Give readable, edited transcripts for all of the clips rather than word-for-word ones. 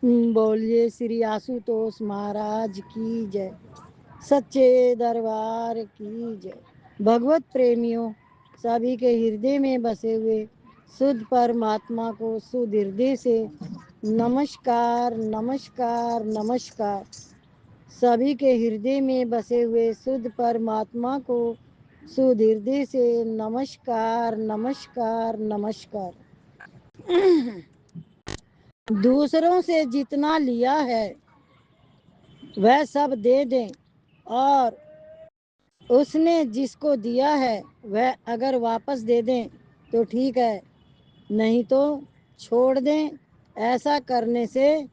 बोलिए श्री आशुतोष महाराज की जय, सच्चे दरबार की जय। भगवत प्रेमियों, सभी के हृदय में बसे हुए शुद्ध परमात्मा को शुद्ध हृदय से नमस्कार नमस्कार नमस्कार। सभी के हृदय में बसे हुए शुद्ध परमात्मा को शुद्ध हृदय से नमस्कार नमस्कार नमस्कार। दूसरों से जितना लिया है वह सब दे दें, और उसने जिसको दिया है वह अगर वापस दे दें तो ठीक है, नहीं तो छोड़ दें। ऐसा करने से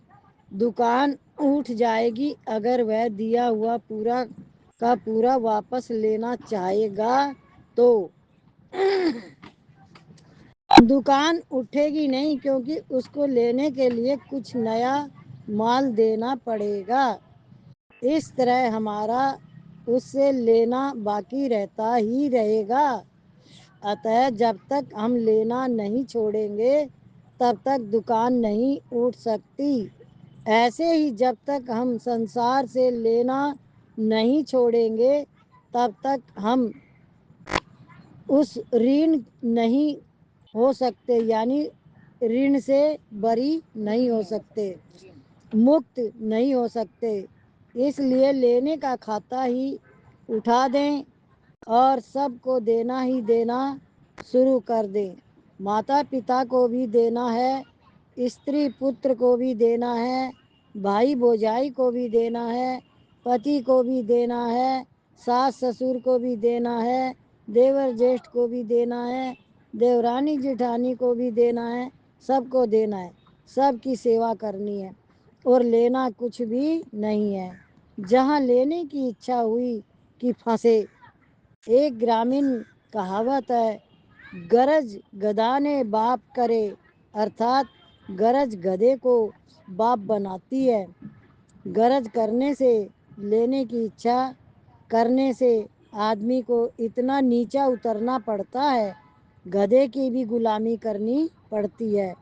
दुकान उठ जाएगी। अगर वह दिया हुआ पूरा का पूरा वापस लेना चाहेगा तो दुकान उठेगी नहीं, क्योंकि उसको लेने के लिए कुछ नया माल देना पड़ेगा। इस तरह हमारा उससे लेना बाकी रहता ही रहेगा। अतः जब तक हम लेना नहीं छोड़ेंगे तब तक दुकान नहीं उठ सकती। ऐसे ही जब तक हम संसार से लेना नहीं छोड़ेंगे तब तक हम उस ऋण नहीं हो सकते, यानी ऋण से बरी नहीं हो सकते, मुक्त नहीं हो सकते। इसलिए लेने का खाता ही उठा दें और सबको देना ही देना शुरू कर दें। माता पिता को भी देना है, स्त्री पुत्र को भी देना है, भाई भौजाई को भी देना है, पति को भी देना है, सास ससुर को भी देना है, देवर ज्येष्ठ को भी देना है, देवरानी जेठानी को भी देना है, सबको देना है, सबकी सेवा करनी है और लेना कुछ भी नहीं है। जहाँ लेने की इच्छा हुई कि फंसे। एक ग्रामीण कहावत है, गरज गधा ने बाप करे, अर्थात गरज गधे को बाप बनाती है। गरज करने से, लेने की इच्छा करने से आदमी को इतना नीचा उतरना पड़ता है, गधे की भी गुलामी करनी पड़ती है।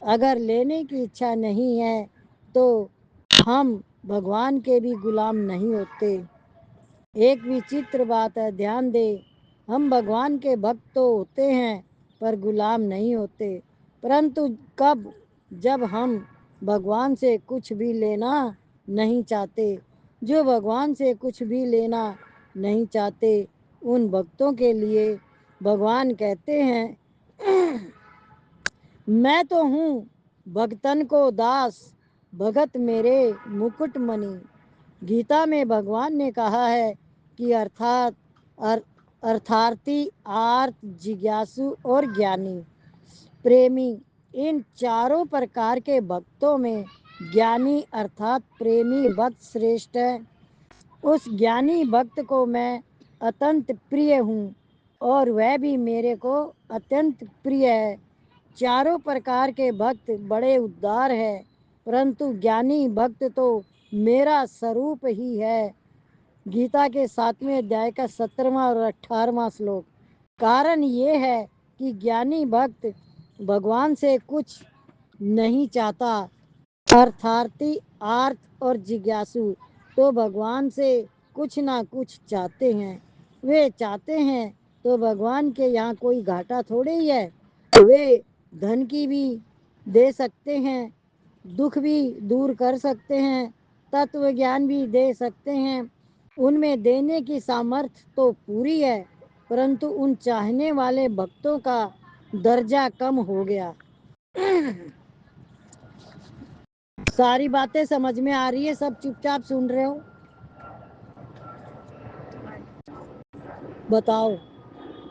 अगर लेने की इच्छा नहीं है तो हम भगवान के भी गुलाम नहीं होते। एक विचित्र बात है, ध्यान दे, हम भगवान के भक्त तो होते हैं पर गुलाम नहीं होते। परंतु कब? जब हम भगवान से कुछ भी लेना नहीं चाहते। जो भगवान से कुछ भी लेना नहीं चाहते उन भक्तों के लिए भगवान कहते हैं, मैं तो हूँ भगतन को दास, भगत मेरे मुकुट मणि। गीता में भगवान ने कहा है कि अर्थार्थी, आर्त, जिज्ञासु और ज्ञानी, प्रेमी, इन चारों प्रकार के भक्तों में ज्ञानी अर्थात प्रेमी भक्त श्रेष्ठ है। उस ज्ञानी भक्त को मैं अत्यंत प्रिय हूँ और वह भी मेरे को अत्यंत प्रिय है। चारों प्रकार के भक्त बड़े उदार है, परंतु ज्ञानी भक्त तो मेरा स्वरूप ही है। गीता के 7वें अध्याय का 17वां और 18वां श्लोक। कारण ये है कि ज्ञानी भक्त भगवान से कुछ नहीं चाहता। अर्थार्थी, आर्त और जिज्ञासु तो भगवान से कुछ ना कुछ चाहते हैं। वे चाहते हैं तो भगवान के यहाँ कोई घाटा थोड़े ही है। वे धन की भी दे सकते हैं, दुख भी दूर कर सकते हैं, तत्व ज्ञान भी दे सकते हैं। उनमें देने की सामर्थ्य तो पूरी है, परंतु उन चाहने वाले भक्तों का दर्जा कम हो गया। सारी बातें समझ में आ रही है? सब चुपचाप सुन रहे हो? बताओ।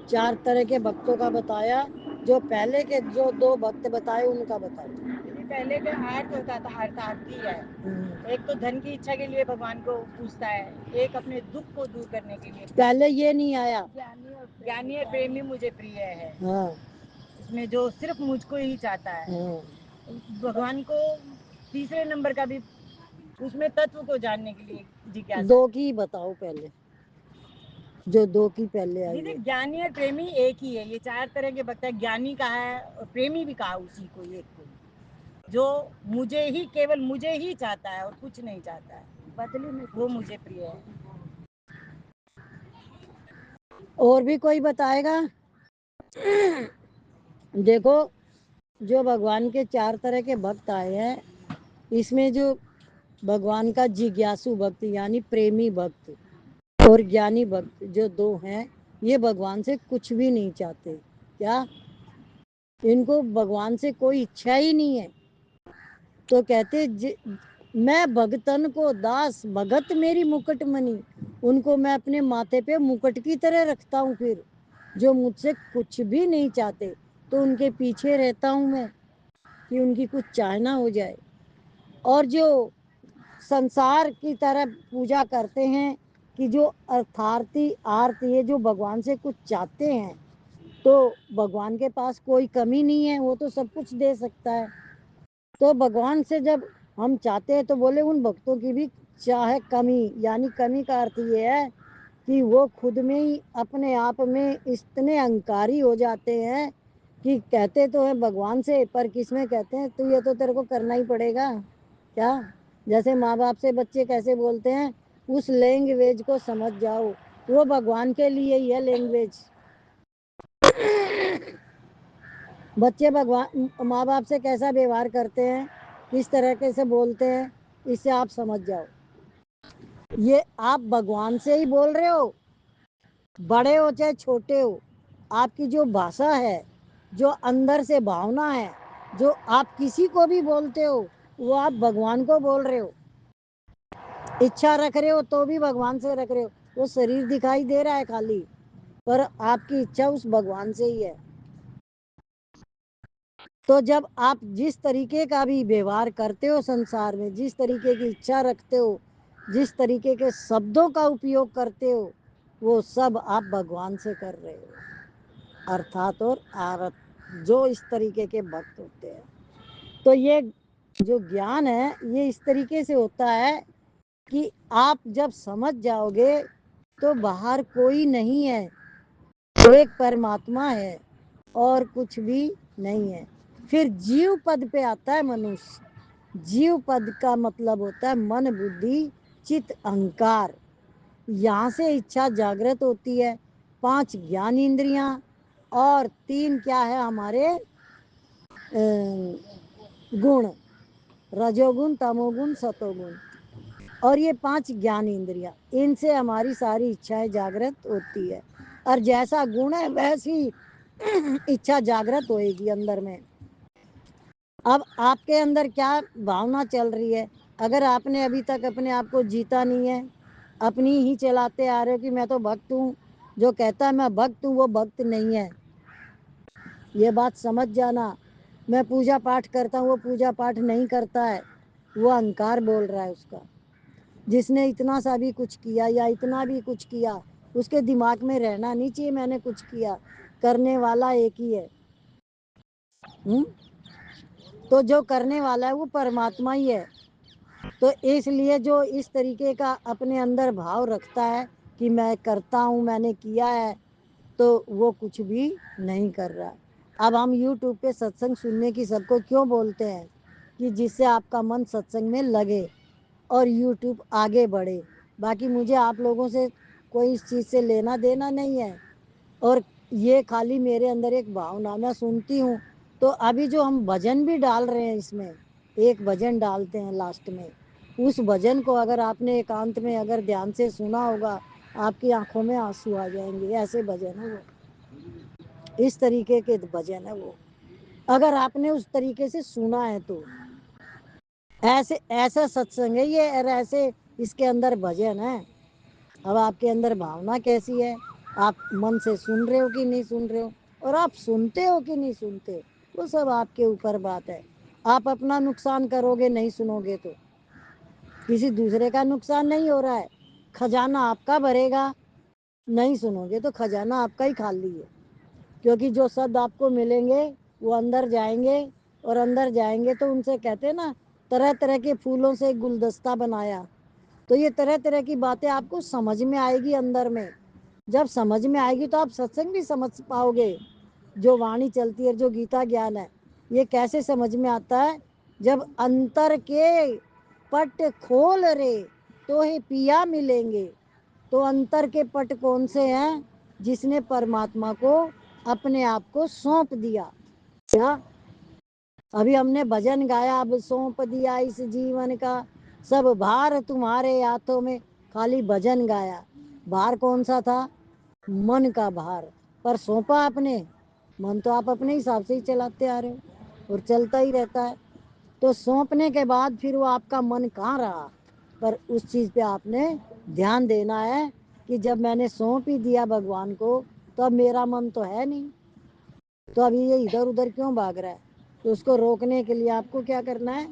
4 तरह के भक्तों का बताया, जो पहले के जो 2 भक्त बताए उनका बताओ। पहले का आर्थ होता था, अर्थार्थी है। एक तो धन की इच्छा के लिए भगवान को पूछता है, एक अपने दुख को दूर करने के लिए। पहले ये नहीं आया। ज्ञानी और प्रेमी मुझे प्रिय है। हाँ। इसमें जो सिर्फ मुझको ही चाहता है। भगवान को तीसरे नंबर का भी, उसमें तत्व को जानने के लिए जिज्ञासा। 2 की बताओ पहले, जो 2 की पहले आई है। ज्ञानी और प्रेमी एक ही है। ये 4 तरह के भक्त है। ज्ञानी का है और प्रेमी भी कहा उसी को, एक को। जो मुझे ही, केवल मुझे ही चाहता है और कुछ नहीं चाहता है, बदले में वो मुझे प्रिय है। और भी कोई बताएगा? देखो, जो भगवान के 4 तरह के भक्त आए हैं, इसमें जो भगवान का जिज्ञासु भक्त यानी प्रेमी भक्त और ज्ञानी भक्त जो 2 हैं, ये भगवान से कुछ भी नहीं चाहते। क्या? इनको भगवान से कोई इच्छा ही नहीं है। तो कहते मैं भगतन को दास, भगत मेरी मुकुटमणि। उनको मैं अपने माथे पे मुकुट की तरह रखता हूँ। फिर जो मुझसे कुछ भी नहीं चाहते, तो उनके पीछे रहता हूँ मैं कि उनकी कुछ चाहना हो जाए। और जो संसार की तरह पूजा करते हैं कि जो अर्थार्थी आरती है, जो भगवान से कुछ चाहते हैं, तो भगवान के पास कोई कमी नहीं है, वो तो सब कुछ दे सकता है। तो भगवान से जब हम चाहते हैं तो बोले उन भक्तों की भी चाहे कमी, यानी कमी का अर्थ ये है कि वो खुद में ही अपने आप में इतने अहंकारी हो जाते हैं कि कहते तो हैं भगवान से, पर किस में कहते हैं तो ये तो तेरे को करना ही पड़ेगा। क्या? जैसे माँ बाप से बच्चे कैसे बोलते हैं, उस लैंग्वेज को समझ जाओ, वो भगवान के लिए ही है लैंग्वेज। बच्चे भगवान माँ बाप से कैसा व्यवहार करते हैं, किस तरह के से बोलते हैं, इससे आप समझ जाओ। ये आप भगवान से ही बोल रहे हो, बड़े हो चाहे छोटे हो। आपकी जो भाषा है, जो अंदर से भावना है, जो आप किसी को भी बोलते हो, वो आप भगवान को बोल रहे हो। इच्छा रख रहे हो तो भी भगवान से रख रहे हो। वो शरीर दिखाई दे रहा है खाली, पर आपकी इच्छा उस भगवान से ही है। तो जब आप जिस तरीके का भी व्यवहार करते हो संसार में, जिस तरीके की इच्छा रखते हो, जिस तरीके के शब्दों का उपयोग करते हो, वो सब आप भगवान से कर रहे हो, अर्थात और आरत, जो इस तरीके के भक्त होते हैं। तो ये जो ज्ञान है, ये इस तरीके से होता है कि आप जब समझ जाओगे तो बाहर कोई नहीं है, तो एक परमात्मा है और कुछ भी नहीं है। फिर जीव पद पे आता है मनुष्य। जीव पद का मतलब होता है मन, बुद्धि, चित्त, अहंकार। यहाँ से इच्छा जागृत होती है। 5 ज्ञान इंद्रियां और 3 क्या है हमारे गुण, रजोगुण, तमोगुण, सतोगुण। और ये 5 ज्ञान इंद्रियां, इनसे हमारी सारी इच्छाएं जागृत होती है। और जैसा गुण है वैसी इच्छा जागृत होएगी अंदर में। अब आपके अंदर क्या भावना चल रही है? अगर आपने अभी तक अपने आप को जीता नहीं है, अपनी ही चलाते आ रहे हो कि मैं तो भक्त हूँ, जो कहता है मैं भक्त हूँ वो भक्त नहीं है, ये बात समझ जाना। मैं पूजा पाठ करता हूँ, वो पूजा पाठ नहीं करता है, वो अहंकार बोल रहा है उसका। जिसने इतना सा भी कुछ किया या इतना भी कुछ किया, उसके दिमाग में रहना नहीं चाहिए मैंने कुछ किया, करने वाला एक ही है। तो जो करने वाला है वो परमात्मा ही है। तो इसलिए जो इस तरीके का अपने अंदर भाव रखता है कि मैं करता हूँ, मैंने किया है, तो वो कुछ भी नहीं कर रहा। अब हम YouTube पे सत्संग सुनने की सबको क्यों बोलते हैं कि जिससे आपका मन सत्संग में लगे और YouTube आगे बढ़े। बाकी मुझे आप लोगों से कोई इस चीज़ से लेना देना नहीं है। और ये खाली मेरे अंदर एक भावना, मैं सुनती हूँ। तो अभी जो हम भजन भी डाल रहे हैं, इसमें एक भजन डालते हैं लास्ट में, उस भजन को अगर आपने एकांत में अगर ध्यान से सुना होगा, आपकी आंखों में आंसू आ जाएंगे। ऐसे भजन है वो, इस तरीके के भजन है वो, अगर आपने उस तरीके से सुना है तो। ऐसे ऐसा सत्संग है ये, और ऐसे इसके अंदर भजन है। अब आपके अंदर भावना कैसी है, आप मन से सुन रहे हो कि नहीं सुन रहे हो, और आप सुनते हो कि नहीं सुनते, वो सब आपके ऊपर बात है। आप अपना नुकसान करोगे नहीं सुनोगे तो, किसी दूसरे का नुकसान नहीं हो रहा है, खजाना आपका भरेगा। नहीं सुनोगे तो खजाना आपका ही खाली है, क्योंकि जो शब्द आपको मिलेंगे वो अंदर जाएंगे, और अंदर जाएंगे तो उनसे कहते हैं ना, तरह तरह के फूलों से गुलदस्ता बनाया। तो ये तरह तरह की बातें आपको समझ में आएगी अंदर में। जब समझ में आएगी तो आप सत्संग भी समझ पाओगे। जो वाणी चलती है, जो गीता ज्ञान है, ये कैसे समझ में आता है? जब अंतर के पट खोल रे तो ही पिया मिलेंगे। तो अंतर के पट कौन से हैं? जिसने परमात्मा को अपने आप को सौंप दिया। क्या अभी हमने भजन गाया, अब सौंप दिया इस जीवन का सब भार तुम्हारे हाथों में, खाली भजन गाया। भार कौन सा था? मन का भार। पर सौंपा आपने? मन तो आप अपने हिसाब से ही चलाते आ रहे हो और चलता ही रहता है। तो सौंपने के बाद फिर वो आपका मन कहाँ रहा? पर उस चीज पे आपने ध्यान देना है कि जब मैंने सौंप ही दिया भगवान को, तो अब मेरा मन तो है नहीं, तो अभी ये इधर उधर क्यों भाग रहा है? तो उसको रोकने के लिए आपको क्या करना है?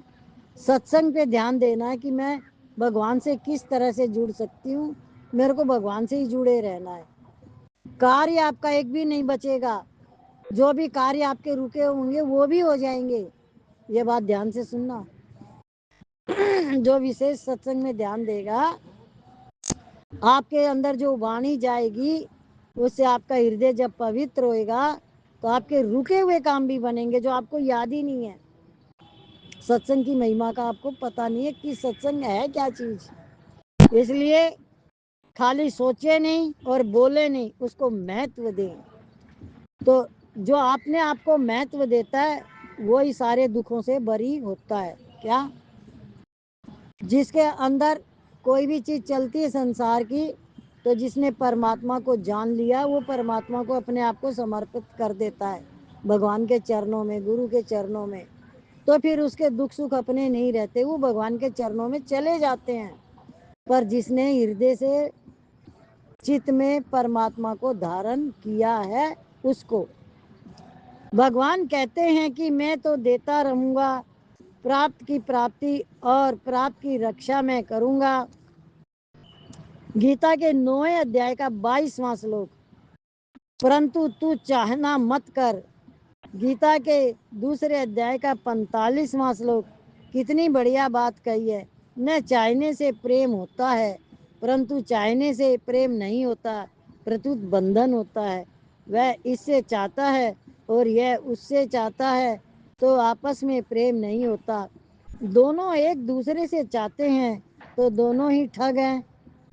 सत्संग पे ध्यान देना है कि मैं भगवान से किस तरह से जुड़ सकती हूँ। मेरे को भगवान से ही जुड़े रहना है। कार्य आपका एक भी नहीं बचेगा। जो भी कार्य आपके रुके होंगे वो भी हो जाएंगे। ये बात ध्यान से सुनना। जो विशेष सत्संग में ध्यान देगा, आपके अंदर जो वाणी जाएगी, उससे आपका हृदय जब पवित्र होएगा, तो आपके रुके हुए काम भी बनेंगे जो आपको याद ही नहीं है। सत्संग की महिमा का आपको पता नहीं है कि सत्संग है क्या चीज। इसलिए खाली सोचे नहीं और बोले नहीं, उसको महत्व दें। तो जो आपने आपको महत्व देता है, वो ही सारे दुखों से बरी होता है। क्या? जिसके अंदर कोई भी चीज चलती है संसार की, तो जिसने परमात्मा को जान लिया, वो परमात्मा को अपने आप को समर्पित कर देता है भगवान के चरणों में, गुरु के चरणों में। तो फिर उसके दुख सुख अपने नहीं रहते, वो भगवान के चरणों में चले जाते हैं। पर जिसने हृदय से चित्त में परमात्मा को धारण किया है, उसको भगवान कहते हैं कि मैं तो देता रहूंगा, प्राप्त की प्राप्ति और प्राप्त की रक्षा मैं करूंगा। गीता के 9वें अध्याय का 22वां श्लोक, परंतु तू चाहना मत कर। गीता के दूसरे अध्याय का 45वां श्लोक, कितनी बढ़िया बात कही है। न चाहने से प्रेम होता है, परंतु चाहने से प्रेम नहीं होता, प्रत्युत बंधन होता है। वह इससे चाहता है और यह उससे चाहता है, तो आपस में प्रेम नहीं होता। दोनों एक दूसरे से चाहते हैं तो दोनों ही ठग हैं।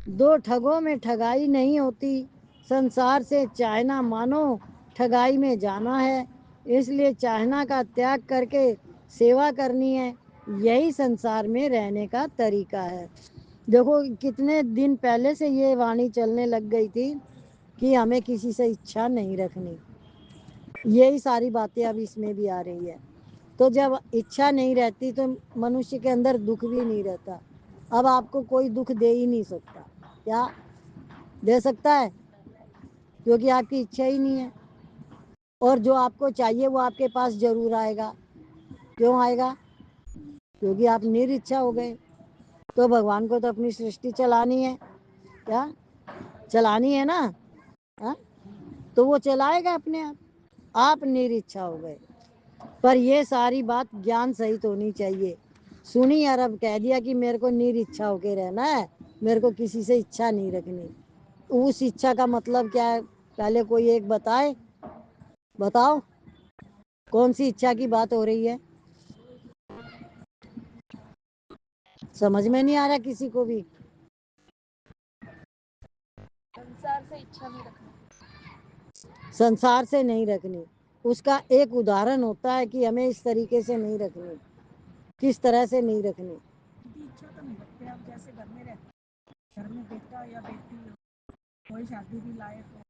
दो ठगों में ठगाई नहीं होती। संसार से चाहना मानो ठगाई में जाना है। इसलिए चाहना का त्याग करके सेवा करनी है। यही संसार में रहने का तरीका है। देखो कितने दिन पहले से ये वाणी चलने लग गई थी कि हमें किसी से इच्छा नहीं रखनी। यही सारी बातें अब इसमें भी आ रही है। तो जब इच्छा नहीं रहती तो मनुष्य के अंदर दुख भी नहीं रहता। अब आपको कोई दुख दे ही नहीं सकता। क्या दे सकता है? क्योंकि आपकी इच्छा ही नहीं है। और जो आपको चाहिए वो आपके पास जरूर आएगा। क्यों आएगा? क्योंकि आप निरिच्छा हो गए। तो भगवान को तो अपनी सृष्टि चलानी है। क्या चलानी है ना? हा? तो वो चलाएगा अपने आप निरिच्छा हो गए। पर ये सारी बात ज्ञान सहित होनी चाहिए। सुनी और अब कह दिया कि मेरे को निरिच्छा होके रहना है, मेरे को किसी से इच्छा नहीं रखनी। उस इच्छा का मतलब क्या है? पहले कोई एक बताए, बताओ कौन सी इच्छा की बात हो रही है? समझ में नहीं आ रहा किसी को भी। संसार से इच्छा नहीं रखनी। संसार से नहीं रखनी, उसका एक उदाहरण होता है कि हमें इस तरीके से नहीं रखनी। किस तरह से नहीं रखनी? इच्छा तो नहीं रखते। आप जैसे घर में रहते, घर में बेटा या बेटी हो, कोई शादी भी लायक हो,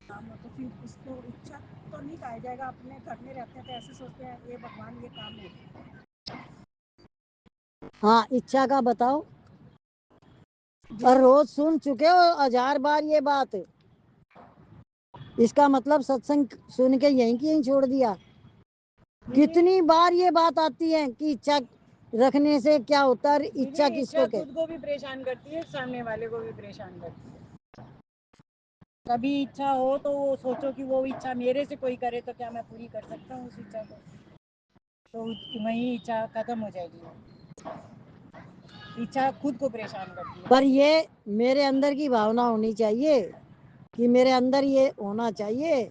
काम हो, तो फिर उसको इच्छा तो नहीं कहा जाएगा। अपने घर में रहते हैं तो ऐसे सोचते हैं ये भगवान ये काम हो। हाँ, इच्छा का बताओ। और रोज सुन चुके हो 1000 बार ये बात। इसका मतलब सत्संग सुन के यहीं की यहीं छोड़ दिया। कितनी बार ये बात आती है कि इच्छा रखने से क्या होता है? इच्छा किसको कहते? खुद को भी परेशान करती है, सामने वाले को भी परेशान करती है। कभी इच्छा हो तो वो सोचो कि वो इच्छा मेरे से कोई करे तो क्या मैं पूरी कर सकता हूँ उस इच्छा को? तो वही इच्छा खत्म हो जाएगी। इच्छा खुद को परेशान करती है। पर ये मेरे अंदर की भावना होनी चाहिए कि मेरे अंदर ये होना चाहिए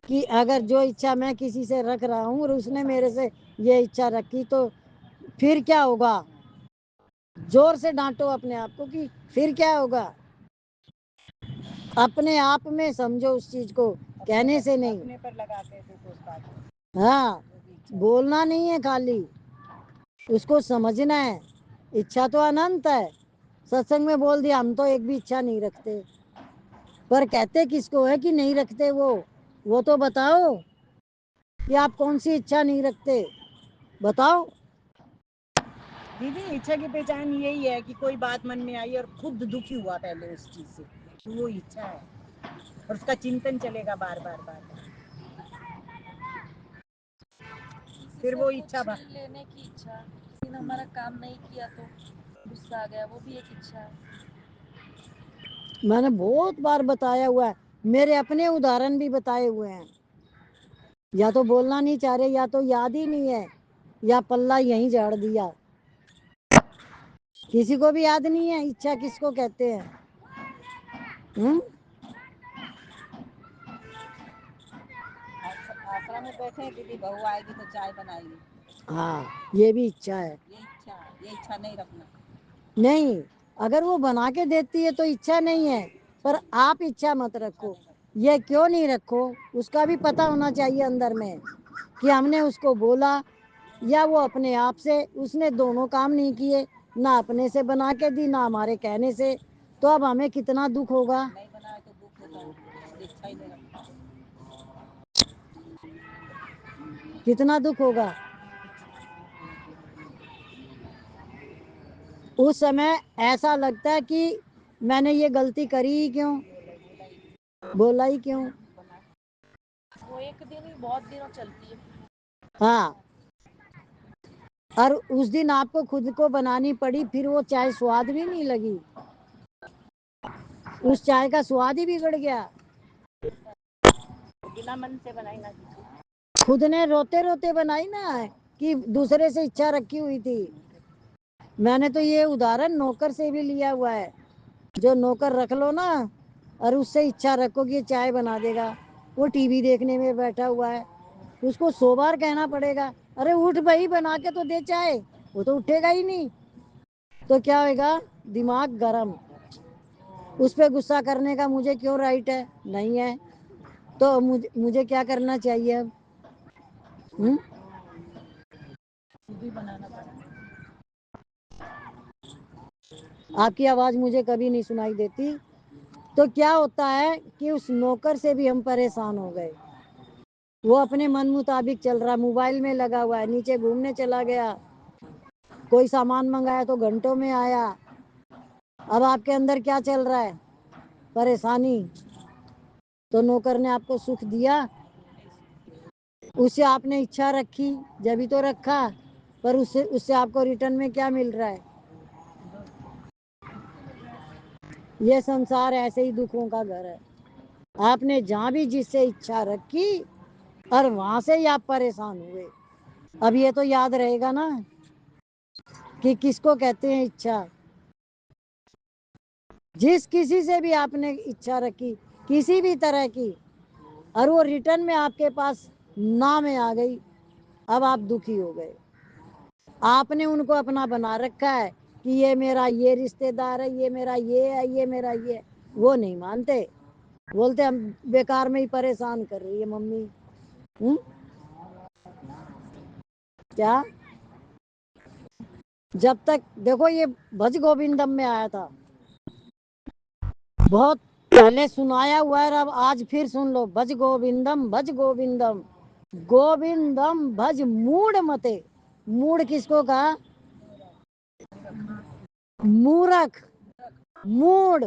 कि अगर जो इच्छा मैं किसी से रख रहा हूँ और उसने मेरे से ये इच्छा रखी, तो پھر کیا ہوگا؟ زور سے ڈانٹو اپنے آپ کو کہ پھر کیا ہوگا. اپنے آپ میں سمجھو اس چیز کو، کہنے سے نہیں. اپنے پر لگاتے تھے تو اس بات کو. ہاں، بولنا نہیں ہے خالی، اس کو سمجھنا ہے. اچھا تو اننت ہے. ستسنگ میں بول دیا ہم تو ایک بھی اچھا نہیں رکھتے، پر کہتے کس کو ہے کہ نہیں رکھتے؟ وہ تو بتاؤ کہ آپ کون سی اچھا نہیں رکھتے، بتاؤ. دیدی اچھا کی پہچان یہی ہے کہ کوئی بات من میں آئی اور خود دکھی ہوا پہلے اس چیز سے، وہ اچھا ہے اور اس کا چنتن چلے گا بار بار بار بار. پھر وہ اچھا لینے کی اچھا، کسی نے ہمارا کام نہیں کیا تو غصہ آ گیا، وہ بھی ایک اچھا ہے. میں نے بہت بار بتایا ہوا ہے، میرے اپنے ادھارن بھی بتائے ہوئے ہیں. یا تو بولنا نہیں چاہ رہے، یا تو یاد ہی نہیں ہے، یا پلہ یہیں جھاڑ دیا. کسی کو بھی یاد نہیں ہے اچھا کس کو کہتے ہیں. آسرا میں بیٹھے ہیں دیدی، بہو آئے گی تو چائے بنائے گی. ہاں، یہ بھی اچھا ہے. یہ اچھا نہیں رکھنا. نہیں، اگر وہ بنا کے دیتی ہے تو اچھا نہیں ہے، پر آپ اچھا مت رکھو. یہ کیوں نہیں رکھو اس کا بھی پتا ہونا چاہیے اندر میں، کہ ہم نے اس کو بولا یا وہ اپنے آپ سے. اس نے دونوں کام نہیں کیے، نہ اپنے سے بنا کے دی نہ ہمارے کہنے سے. تو اب ہمیں کتنا دکھ ہوگا. نہیں بنائے تو دکھ ہوتا ہے، اچھا ہی نہیں رکھتا. کتنا دکھ ہوگا. اس سمے ایسا لگتا ہے کہ میں نے یہ غلطی کری ہی کیوں، بولا ہی کیوں. وہ ایک دن ہی بہت دنوں چلتی ہے. ہاں، اور اس دن آپ کو خود کو بنانی پڑی، پھر وہ چائے سواد بھی نہیں لگی، اس چائے کا سواد ہی بگڑ گیا. بنا من سے بنائی نا. خود نے روتے روتے بنائی نا، کہ دوسرے سے اچھا رکھی ہوئی تھی. میں نے تو یہ ادھارن نوکر سے بھی لیا ہوا ہے. جو نوکر رکھ لو نا اور اس سے اچھا رکھو کہ یہ چائے بنا دے گا، وہ ٹی وی دیکھنے میں بیٹھا ہوا ہے، اس کو 100 بار کہنا پڑے گا ارے اٹھ بھائی بنا کے تو دے چائے. وہ تو اٹھے گا ہی نہیں. تو کیا ہوئے گا؟ دماغ گرم. اس پہ غصہ کرنے کا مجھے کیوں رائٹ ہے؟ نہیں ہے. تو مجھے کیا کرنا چاہیے اب؟ بھی بنانا پڑا. آپ کی آواز مجھے کبھی نہیں سنائی دیتی. تو کیا ہوتا ہے کہ اس نوکر سے بھی ہم پریشان ہو گئے. وہ اپنے من مطابق چل رہا، موبائل میں لگا ہوا ہے، نیچے گھومنے چلا گیا، کوئی سامان منگایا تو گھنٹوں میں آیا. اب آپ کے اندر کیا چل رہا ہے؟ پریشانی. تو نوکر نے آپ کو سکھ دیا، اسے آپ نے اچھا رکھی جبھی تو رکھا، پر اس سے آپ کو ریٹرن میں کیا مل رہا ہے؟ یہ سنسار ایسے ہی دکھوں کا گھر ہے. آپ نے جہاں بھی جس سے اچھا رکھی اور وہاں سے ہی آپ پریشان ہوئے. اب یہ تو یاد رہے گا نا کہ کس کو کہتے ہیں اچھا. جس کسی سے بھی آپ نے اچھا رکھی کسی بھی طرح کی، اور وہ ریٹرن میں آپ کے پاس نہ میں آ گئی، اب آپ دکھی ہو گئے. آپ نے ان کو اپنا بنا رکھا ہے کہ یہ میرا یہ رشتے دار ہے، یہ میرا یہ ہے، یہ میرا یہ ہے. وہ نہیں مانتے، بولتے ہم بیکار میں ہی پریشان کر رہی ہے ممی. کیا جب تک دیکھو یہ بھج گوبندم میں آیا تھا، بہت پہلے سنایا ہوا ہے، اب آج پھر سن لو. بھج گوبندم بھج گوبندم گوبندم بھج موڑ متے. موڑ کس کو کہا؟ مورکھ. موڑ.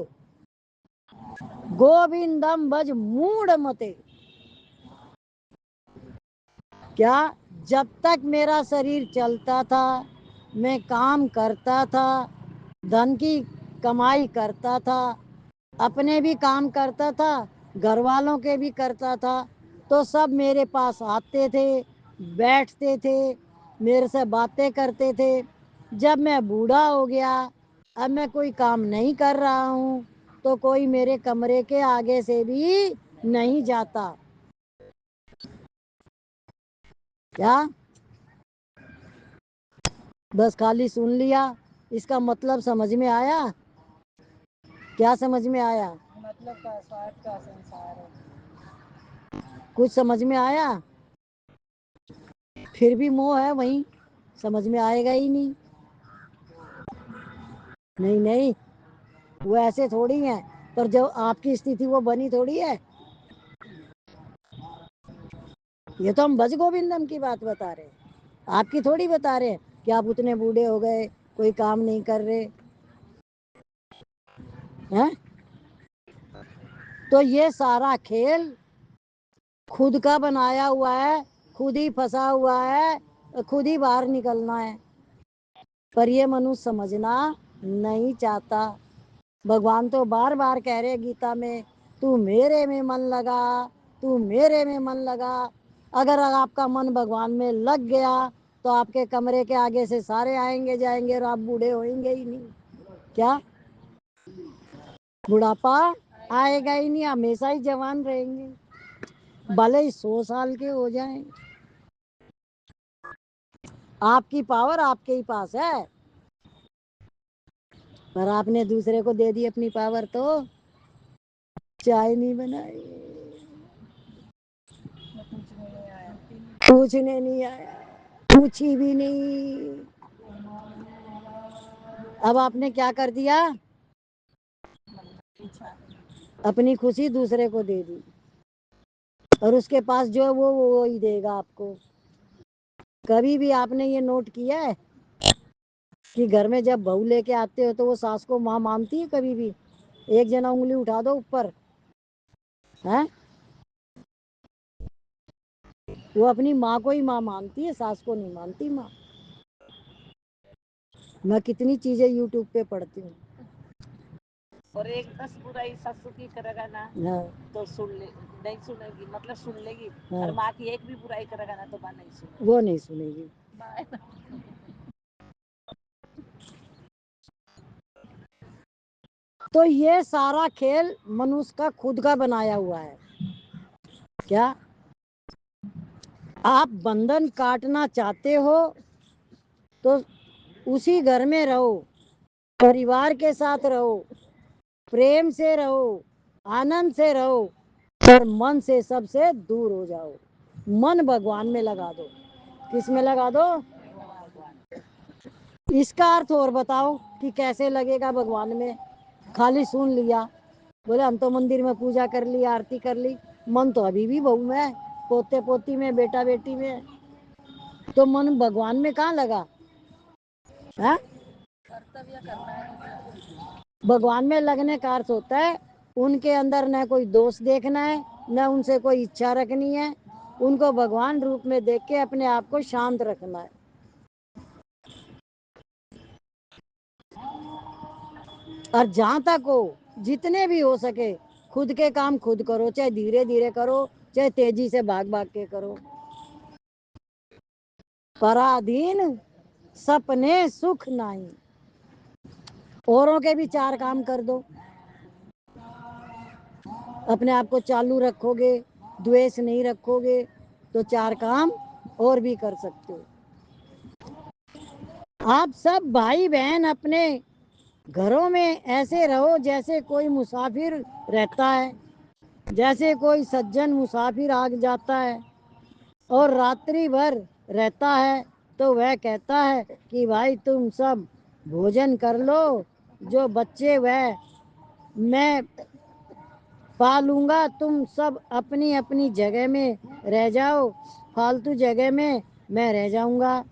گوبندم بھج موڑ متے. کیا؟ جب تک میرا شریر چلتا تھا، میں کام کرتا تھا، دھن کی کمائی کرتا تھا، اپنے بھی کام کرتا تھا، گھر والوں کے بھی کرتا تھا، تو سب میرے پاس آتے تھے، بیٹھتے تھے، میرے سے باتیں کرتے تھے. جب میں بوڑھا ہو گیا، اب میں کوئی کام نہیں کر رہا ہوں، تو کوئی میرے کمرے کے آگے سے بھی نہیں جاتا. کیا बस खाली सुन लिया, इसका मतलब समझ में आया? क्या समझ में आया? मतलब का स्वार्थ का संसार है। कुछ समझ में आया? फिर भी मोह है वहीं, समझ में आएगा ही नहीं। नहीं नहीं, वो ऐसे थोड़ी है, पर जो आपकी स्थिति वो बनी थोड़ी है। ये तो हम भज गोविंदम की बात बता रहे हैं, आपकी थोड़ी बता रहे हैं कि आप उतने बूढ़े हो गए, कोई काम नहीं कर रहे हैं। तो ये सारा खेल खुद का बनाया हुआ है, खुद ही फंसा हुआ है, खुद ही बाहर निकलना है, पर ये मनुष्य समझना नहीं चाहता। भगवान तो बार बार कह रहे गीता में, तू मेरे में मन लगा, तू मेरे में मन लगा। अगर आपका मन भगवान में लग गया तो आपके कमरे के आगे से सारे आएंगे जाएंगे और आप बूढ़े होंगे ही नहीं। क्या बुढ़ापा आएगा ही नहीं, हमेशा ही जवान रहेंगे, भले ही 100 साल के हो जाएं। आपकी पावर आपके ही पास है, पर आपने दूसरे को दे दी अपनी पावर तो चाय नहीं बनाई, पूछने नहीं आया, पूछी भी नहीं। अब आपने क्या कर दिया? अपनी खुशी दूसरे को दे दी, और उसके पास जो है वो ही देगा आपको। कभी भी आपने ये नोट किया है कि घर में जब बहू लेके आते हो तो वो सास को माँ मानती है? कभी भी एक जना उंगली उठा दो ऊपर, है? वो अपनी माँ को ही माँ मानती है, सास को नहीं मानती माँ। मैं कितनी चीजें यूट्यूब पे पढ़ती हूँ। और एक 10 बुराई सासू की करेगा ना, हाँ तो नहीं सुनेगी, मतलब सुन लेगी। हाँ, और माँ की एक भी बुराई करेगा ना तो माँ नहीं सुनेगी। वो नहीं सुनेगी। तो ये सारा खेल मनुष्य का खुद का बनाया हुआ है। क्या आप बंधन काटना चाहते हो तो उसी घर में रहो, परिवार के साथ रहो, प्रेम से रहो, आनंद से रहो, और मन से सबसे दूर हो जाओ। मन भगवान में लगा दो। किस में लगा दो? इसका अर्थ और बताओ कि कैसे लगेगा भगवान में। खाली सुन लिया, बोले हम तो मंदिर में पूजा कर ली, आरती कर ली, मन तो अभी भी बहू में, पोते पोती में, बेटा बेटी में, तो मन भगवान में कहाँ लगा है? कर्तव्य करना है तो भगवान में लगने का अर्थ होता है उनके अंदर न कोई दोष देखना है, न उनसे कोई इच्छा रखनी है, उनको भगवान रूप में देख के अपने आप को शांत रखना है। और जहां तक हो, जितने भी हो सके, खुद के काम खुद करो, चाहे धीरे धीरे करो, चाहे तेजी से भाग भाग के करो। पराधीन सपने सुख नहीं। औरों के भी 4 काम कर दो, अपने आप को चालू रखोगे, द्वेष नहीं रखोगे, तो 4 काम और भी कर सकते हो। आप सब भाई बहन अपने घरों में ऐसे रहो जैसे कोई मुसाफिर रहता है, जैसे कोई सज्जन मुसाफिर आ जाता है और रात्रि भर रहता है, तो वह कहता है कि भाई तुम सब भोजन कर लो, जो बच्चे वह मैं पालूंगा, तुम सब अपनी अपनी जगह में रह जाओ, फालतू जगह में मैं रह जाऊंगा।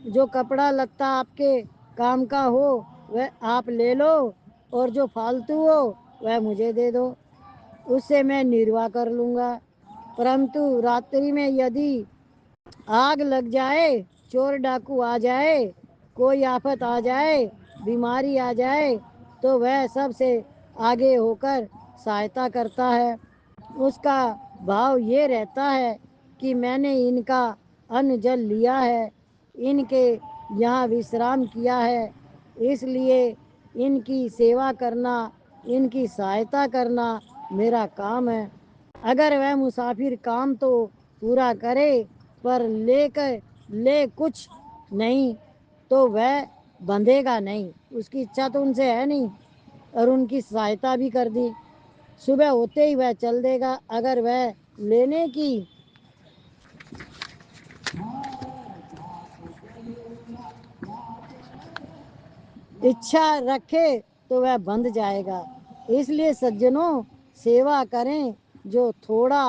जो कपड़ा लत्ता आपके काम का हो वह आप ले लो, और जो फालतू हो वह मुझे दे दो, उससे मैं निर्वाह कर लूँगा। परंतु रात्रि में यदि आग लग जाए, चोर डाकू आ जाए, कोई आफत आ जाए, बीमारी आ जाए, तो वह सबसे आगे होकर सहायता करता है। उसका भाव ये रहता है कि मैंने इनका अन्न जल लिया है, इनके यहाँ विश्राम किया है, इसलिए इनकी सेवा करना, इनकी सहायता करना मेरा काम है। अगर वह मुसाफिर काम तो पूरा करे पर ले कुछ नहीं, तो वह बंधेगा नहीं, उसकी इच्छा तो उनसे है नहीं, और उनकी सहायता भी कर दी। सुबह होते ही वह चल देगा। अगर वह लेने की इच्छा रखे तो वह बंध जाएगा। इसलिए सज्जनों, सेवा करें। जो थोड़ा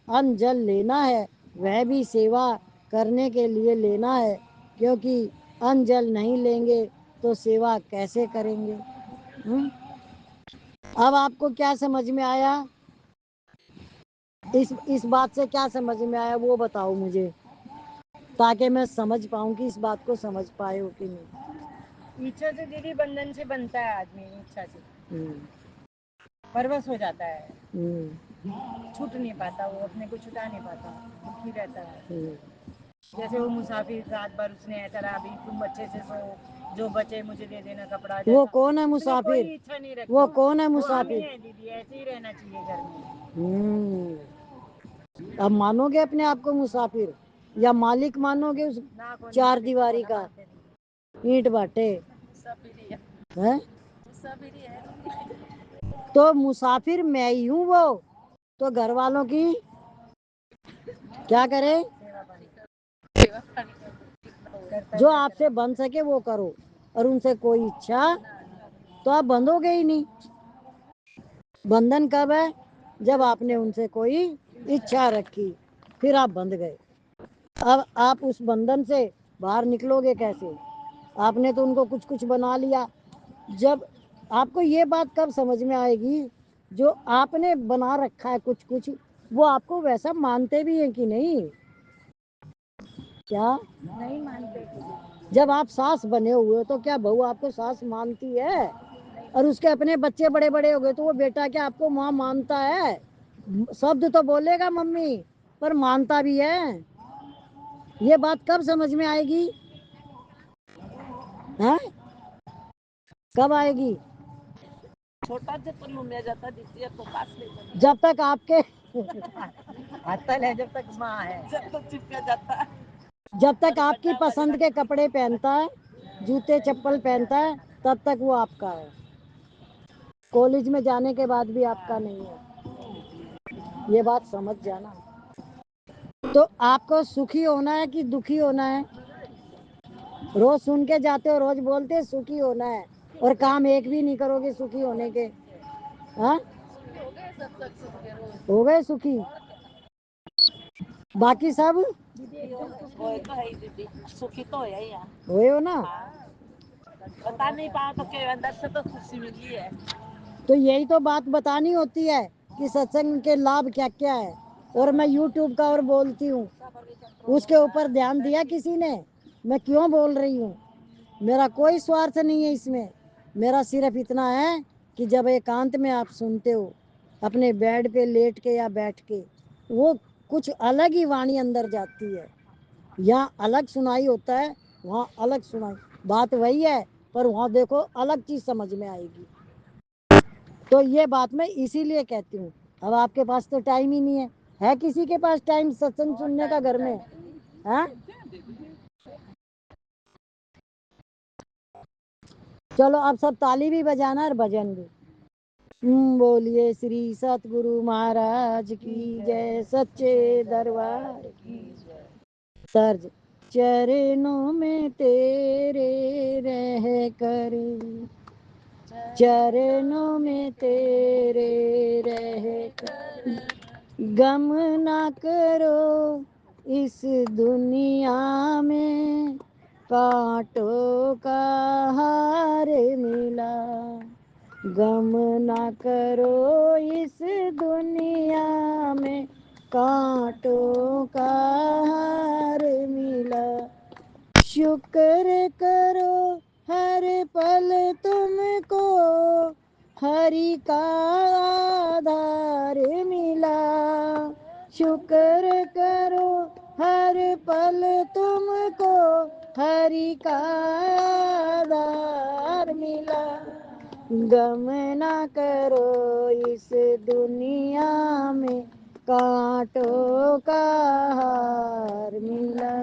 अन्न जल लेना है वह भी सेवा करने के लिए लेना है, क्योंकि अन्न जल नहीं लेंगे तो सेवा कैसे करेंगे? अब आपको क्या समझ में आया? इस बात से क्या समझ में आया वो बताओ मुझे, ताकि मैं समझ पाऊं कि इस बात को समझ पाए हो कि नहीं। इच्छा से दीदी बंधन से बनता है आदमी, इच्छा से परवश हो जाता है, छूट नहीं पाता, वो अपने को छुटा नहीं पाता, दुखी रहता है। जैसे वो मुसाफिर रात भर उसने ऐसा रहा, अभी तुम अच्छे से सो, जो बचे मुझे दे देना कपड़ा। वो कौन है मुसाफिर? कोई इच्छा नहीं रखी। वो कौन है वो मुसाफिर? हम ही हैं दीदी, ऐसे ही रहना चाहिए घर में। अब मानोगे अपने आप को मुसाफिर या मालिक मानोगे उस चार दीवारी का? ईंट बाटे है तो मुसाफिर मैं ही हूँ। वो तो घर वालों की क्या करे? जो आपसे बन सके वो करो, और उनसे कोई इच्छा तो आप बंधोगे ही नहीं। बंधन कब है? जब आपने उनसे कोई इच्छा रखी, फिर आप बंध गए। अब आप उस बंधन से बाहर निकलोगे कैसे? आपने तो उनको कुछ कुछ बना लिया। जब आपको ये बात कब समझ में आएगी, जो आपने बना रखा है कुछ कुछ, वो आपको वैसा मानते भी हैं कि नहीं? क्या नहीं मानते? जब आप सास बने हुए हो तो क्या बहू आपको सास मानती है? और उसके अपने बच्चे बड़े बड़े हो गए तो वो बेटा क्या आपको माँ मानता है? शब्द तो बोलेगा मम्मी, पर मानता भी है। ये बात कब समझ में आएगी? हैं? कब आएगी? छोटा जब पर लूमिया जाता दीजिए तो पास ले जाता, जब तक आपके अतल है, जब तक माँ है, जब तक चिपका जाता है। जब तक आपकी पसंद के कपड़े पहनता है, जूते चप्पल पहनता है, तब तक वो आपका है। कॉलेज में जाने के बाद भी आपका नहीं है। ये बात समझ जाना। तो आपको सुखी होना है कि दुखी होना है? रोज सुन के जाते हो, रोज बोलते सुखी होना है, और काम एक भी नहीं करोगे सुखी होने के। हाँ, हो गए सुखी? बाकी सब वो तो है ही दीदी, सुखी तो है ही यहाँ। हुए हो ना? बता नहीं पाओ तो के अंदर से तो खुशी मिली है। तो यही तो बात बतानी होती है कि सत्संग के लाभ क्या क्या है। और मैं YouTube का और बोलती हूँ, उसके ऊपर ध्यान दिया किसी ने? मैं क्यों बोल रही हूँ? मेरा कोई स्वार्थ नहीं है इसमें। मेरा सिर्फ इतना है कि जब एकांत में आप सुनते हो, अपने बेड पे लेट के या बैठ के, वो कुछ अलग ही वाणी अंदर जाती है। यहाँ अलग सुनाई होता है, वहाँ अलग सुनाई, बात वही है, पर वहाँ देखो अलग चीज समझ में आएगी। तो ये बात मैं इसीलिए कहती हूँ। अब आपके पास तो टाइम ही नहीं है किसी के पास टाइम सत्संग सुनने का घर में? है? चलो अब सब ताली भी बजाना और भजन भी। बोलिए श्री सतगुरु महाराज की जय, सच्चे दरबार की जय। सर्ज चरणों में तेरे रह कर, चरणों में तेरे रह कर, गम ना करो इस दुनिया में, कांटों का हार मिला। गम ना करो इस दुनिया में, कांटों का हार मिला। शुक्र करो हर पल तुमको, हरि का आधार मिला। शुक्र करो हर पल तुमको, हरि का आधार मिला। गम ना करो इस दुनिया में, कांटों का हार मिला।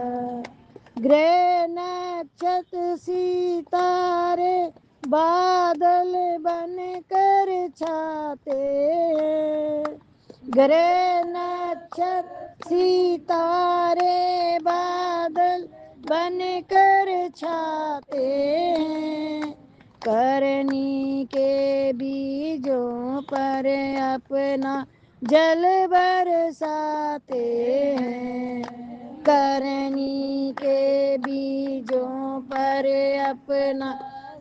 ग्रह नक्षत्र सितारे बादल बन कर छाते हैं। ग्रह नक्षत्र सितारे बादल बन कर छाते हैं। करनी के बीजों पर अपना जल बरसाते हैं। करनी के बीजों पर अपना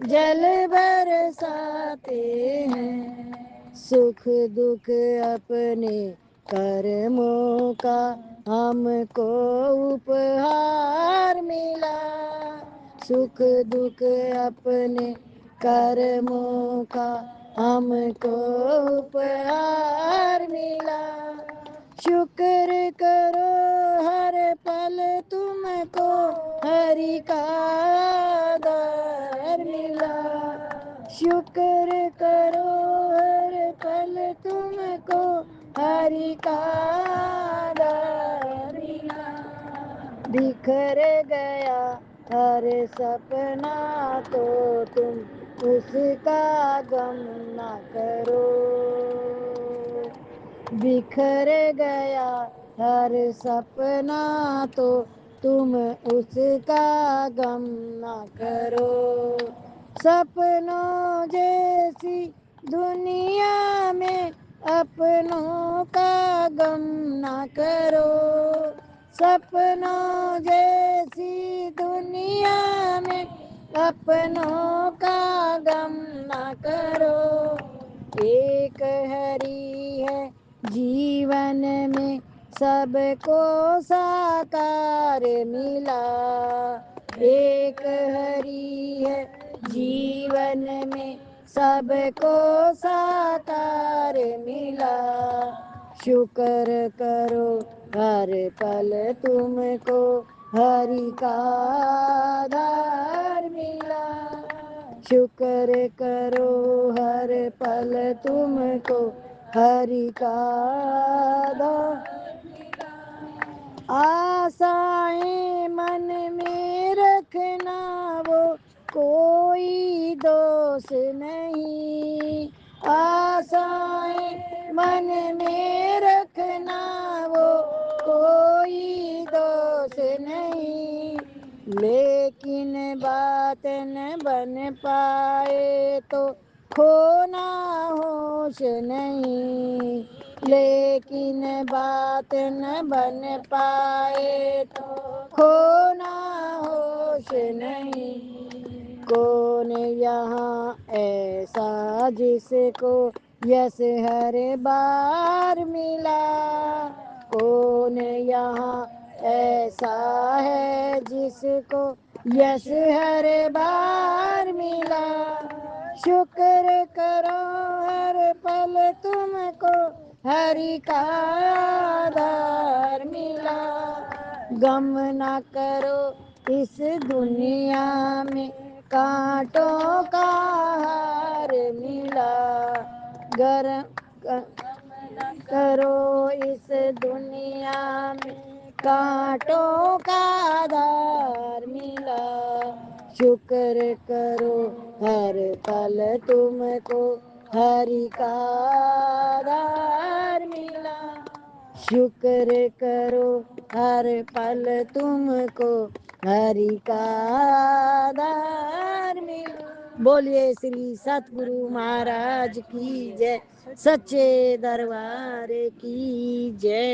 जल बरसाते हैं। सुख दुख अपने कर्मों का हमको उपहार मिला। सुख दुख अपने कर्मों का हमको उपहार मिला। शुक्र करो हर पल तुमको हरि का दर मिला। शुक्र करो हर पल तुमको हरि का दर मिला। बिखर गया हर सपना तो तुम उसका गम ना करो। बिखर गया हर सपना तो तुम उसका गम ना करो। सपनों जैसी दुनिया में अपनों का गम ना करो। सपनों जैसी दुनिया में अपनों का गम ना करो। एक हरि है जीवन में सबको साकार मिला। एक हरि है जीवन में सबको साकार मिला। शुक्र करो हर पल तुमको हरि का आधार मिला। शुक्र करो हर पल तुमको हरि का आधार। आशाएं मन में रखना वो कोई दोष नहीं। आशाएं मन में रखना वो कोई दोष नहीं। लेकिन बात न बन पाए तो खोना होश नहीं। लेकिन बात न बन पाए तो खोना होश नहीं। कौन यहाँ ऐसा जिसको यश हर बार मिला। कौन यहाँ ऐसा है जिसको यश हर बार मिला। शुक्र करो हर पल तुमको हरि का आधार मिला। गम ना करो इस दुनिया में कांटों का हार मिला। करो इस दुनिया में कांटों का आधार मिला। शुक्र करो हर पल तुमको हरि का आधार मिला। शुक्र करो हर पल तुमको हरि का आधार मिला। बोलिए श्री सतगुरु महाराज की जय। सच्चे दरबार की जय।